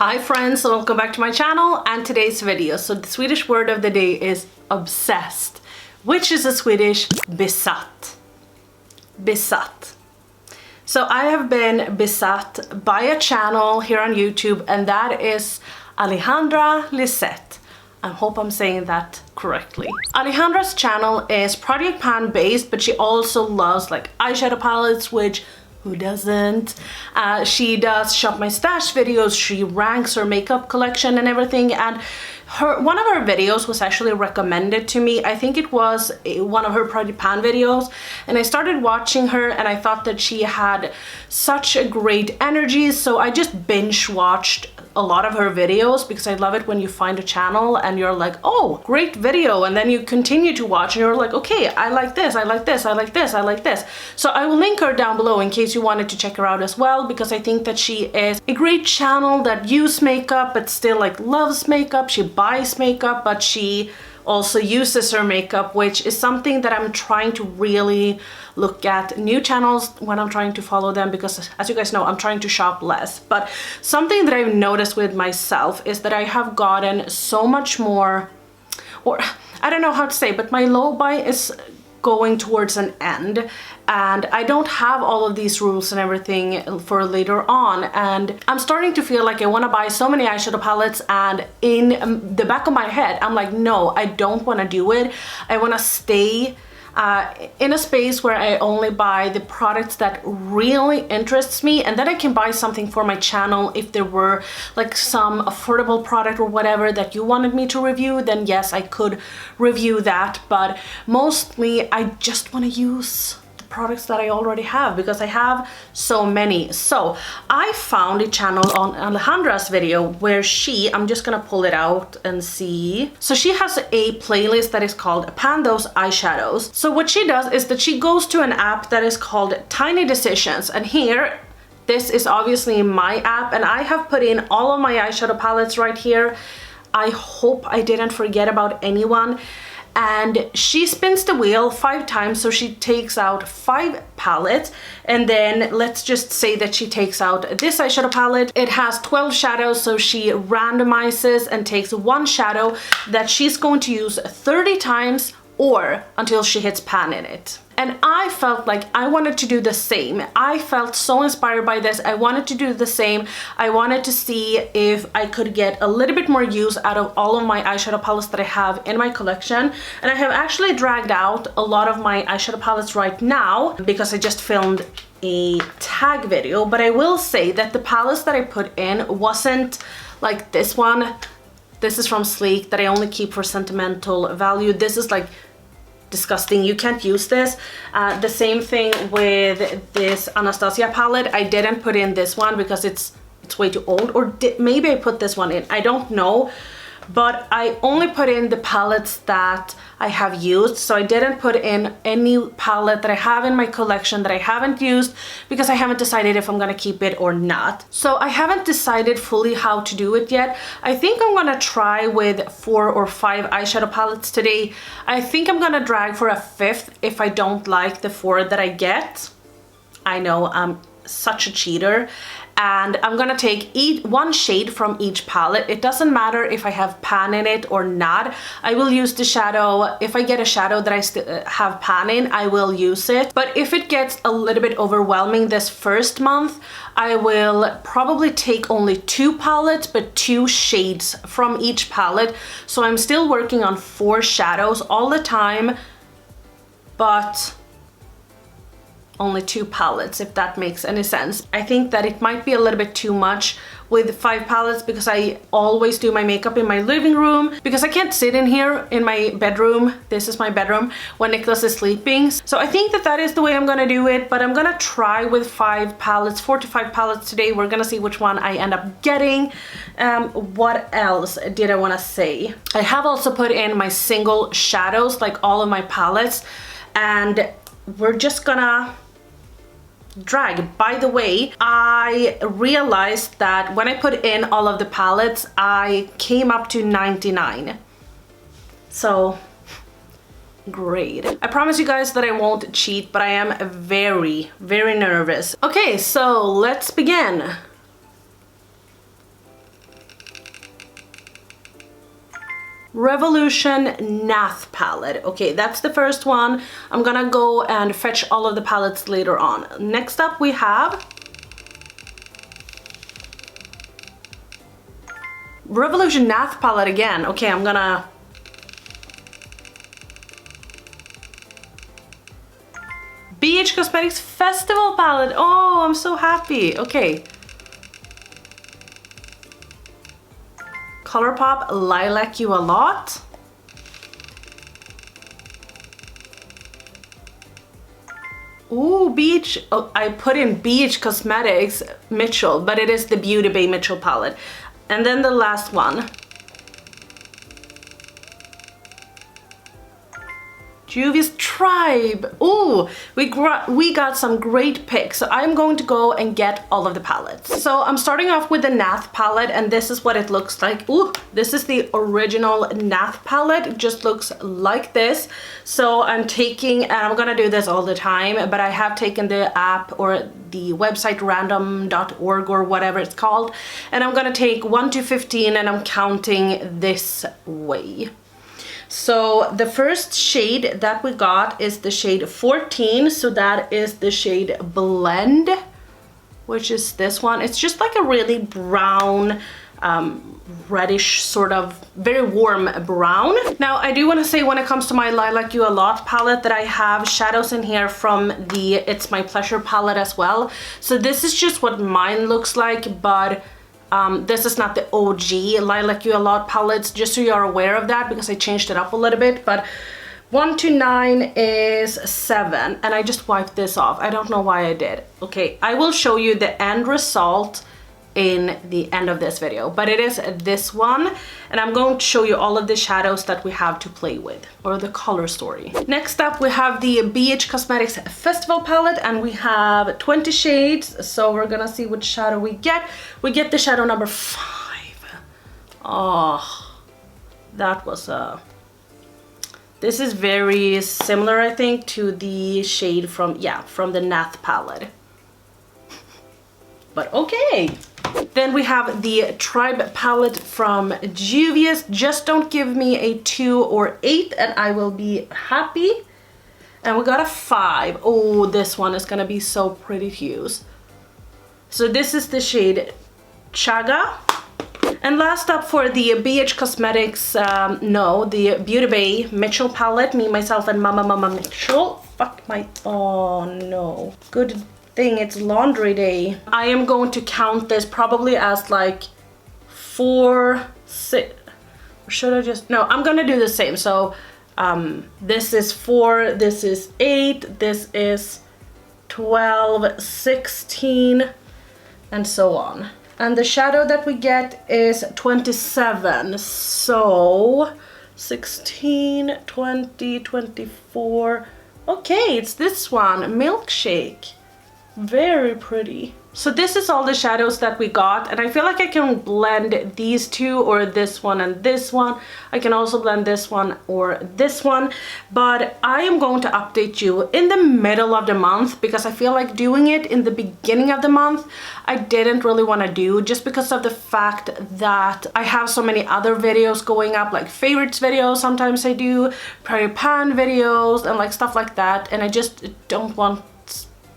Hi friends, so welcome back to my channel and today's video. So the Swedish word of the day is obsessed, which is a Swedish besatt. Besatt. So I have been besatt by a channel here on YouTube, and that is Alejandra Lisette. I hope I'm saying that correctly. Alejandra's channel is project pan based, but she also loves like eyeshadow palettes, which who doesn't? She does shop my stash videos, she ranks her makeup collection and everything, and one of her videos was actually recommended to me. I think it was one of her project pan videos, and I started watching her and I thought that she had such a great energy, so I just binge watched a lot of her videos because I love it when you find a channel and you're like, oh, great video, and then you continue to watch and you're like, okay, I like this, I like this, I like this, I like this. So I will link her down below in case you wanted to check her out as well, because I think that she is a great channel that uses makeup but still like loves makeup. She buys makeup, but she also uses her makeup, which is something that I'm trying to really look at new channels when I'm trying to follow them, because as you guys know, I'm trying to shop less. But something that I've noticed with myself is that I have gotten so much more, or I don't know how to say, but my low buy is going towards an end, and I don't have all of these rules and everything for later on, and I'm starting to feel like I want to buy so many eyeshadow palettes, and in the back of my head I'm like, no, I don't want to do it. I want to stay in a space where I only buy the products that really interests me, and then I can buy something for my channel. If there were like some affordable product or whatever that you wanted me to review, then yes, I could review that, but mostly I just want to use products that I already have because I have so many. So I found a channel on Alejandra's video where I'm just gonna pull it out and see. So she has a playlist that is called Pan Those Eyeshadows. So what she does is that she goes to an app that is called Tiny Decisions, and here, this is obviously my app, and I have put in all of my eyeshadow palettes right here. I hope I didn't forget about anyone. And she spins the wheel 5 times, so she takes out 5 palettes, and then let's just say that she takes out this eyeshadow palette. It has 12 shadows, so she randomizes and takes one shadow that she's going to use 30 times or until she hits pan in it. And I felt like I wanted to do the same. I felt so inspired by this. I wanted to do the same. I wanted to see if I could get a little bit more use out of all of my eyeshadow palettes that I have in my collection. And I have actually dragged out a lot of my eyeshadow palettes right now because I just filmed a tag video. But I will say that the palettes that I put in wasn't like this one. This is from Sleek that I only keep for sentimental value. This is like disgusting, you can't use this. The same thing with this Anastasia palette. I didn't put in this one because it's way too old, or maybe I put this one in, I don't know, but I only put in the palettes that I have used. So I didn't put in any palette that I have in my collection that I haven't used because I haven't decided if I'm gonna keep it or not. So I haven't decided fully how to do it yet. I think I'm gonna try with 4 or 5 eyeshadow palettes today. I think I'm gonna drag for a 5th if I don't like the 4 that I get. I know, I'm such a cheater. And I'm gonna take one shade from each palette. It doesn't matter if I have pan in it or not. I will use the shadow. If I get a shadow that I still have pan in, I will use it. But if it gets a little bit overwhelming this first month, I will probably take only 2 palettes, but 2 shades from each palette. So I'm still working on 4 shadows all the time, but only 2 palettes, if that makes any sense. I think that it might be a little bit too much with 5 palettes because I always do my makeup in my living room, because I can't sit in here in my bedroom. This is my bedroom when Nicholas is sleeping. So I think that that is the way I'm gonna do it, but I'm gonna try with 5 palettes, 4 to 5 palettes today. We're gonna see which one I end up getting. What else did I wanna say? I have also put in my single shadows, like all of my palettes, and we're just gonna drag. By the way, I realized that when I put in all of the palettes, I came up to 99. So great. I promise you guys that I won't cheat, but I am very, very nervous. Okay, so let's begin. Revolution Nath Palette. Okay, that's the first one. I'm gonna go and fetch all of the palettes later on. Next up we have Revolution Nath Palette again. Okay, I'm gonna BH Cosmetics Festival Palette. Oh, I'm so happy. Okay. ColourPop Lilac You a Lot. Ooh, BH. Oh, I put in BH Cosmetics Mitchell, but it is the Beauty Bay Mitchell palette. And then the last one. Juvia's Tribe. Ooh, we got some great picks. So I'm going to go and get all of the palettes. So I'm starting off with the Nath palette, and this is what it looks like. Ooh, this is the original Nath palette. It just looks like this. So I'm taking, and I'm gonna do this all the time, but I have taken the app or the website random.org or whatever it's called, and I'm gonna take 1 to 15 and I'm counting this way. So the first shade that we got is the shade 14, so that is the shade Blend, which is this one. It's just like a really brown, reddish, sort of very warm brown. Now I do want to say, when it comes to my Lilac You a Lot palette, that I have shadows in here from the It's My Pleasure palette as well. So this is just what mine looks like, but this is not the OG Lilac You a Lot palettes, just so you're aware of that, because I changed it up a little bit. But 1 to 9 is 7, and I just wiped this off. I don't know why I did. Okay, I will show you the end result in the end of this video, but it is this one, and I'm going to show you all of the shadows that we have to play with, or the color story. Next up we have the BH Cosmetics Festival palette, and we have 20 shades, so we're gonna see which shadow we get. We get the shadow number 5. Oh, that was this is very similar, I think, to the shade from the Nath palette. But okay. Then we have the Tribe palette from Juvia's. Just don't give me a 2 or 8 and I will be happy. And we got a 5. Oh, this one is gonna be so pretty to use. So this is the shade Chaga. And last up for the BH Cosmetics, the Beauty Bay Mitchell palette. Me, myself, and Mama Mitchell. Fuck my, oh no. Good thing it's laundry day. I am going to count this probably as like 4, 6, or should I just, no, I'm gonna do the same. So this is 4, this is 8, this is 12, 16, and so on. And the shadow that we get is 27, so 16, 20, 24, okay, it's this one, Milkshake. Very pretty. So this is all the shadows that we got, and I feel like I can blend these two, or this one and this one. I can also blend this one or this one, but I am going to update you in the middle of the month, because I feel like doing it in the beginning of the month I didn't really want to do, just because of the fact that I have so many other videos going up, like favorites videos sometimes I do, Prairie Pan videos and like stuff like that, and I just don't want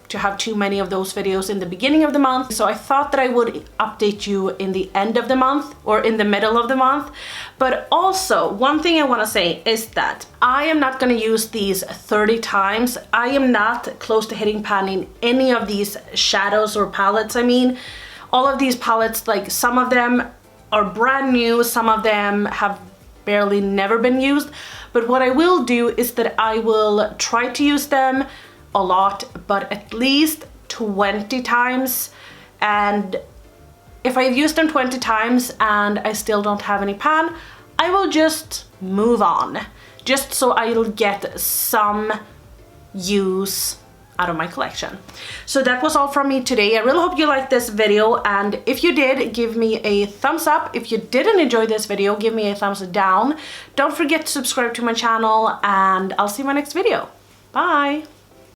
to have too many of those videos in the beginning of the month. So I thought that I would update you in the end of the month or in the middle of the month. But also, one thing I want to say is that I am not going to use these 30 times. I am not close to hitting pan in any of these shadows or palettes. I mean, all of these palettes, like some of them are brand new, some of them have barely never been used. But what I will do is that I will try to use them a lot, but at least 20 times. And if I've used them 20 times and I still don't have any pan, I will just move on, just so I'll get some use out of my collection. So that was all from me today. I really hope you liked this video, and if you did, give me a thumbs up. If you didn't enjoy this video, give me a thumbs down. Don't forget to subscribe to my channel, and I'll see you in my next video. Bye!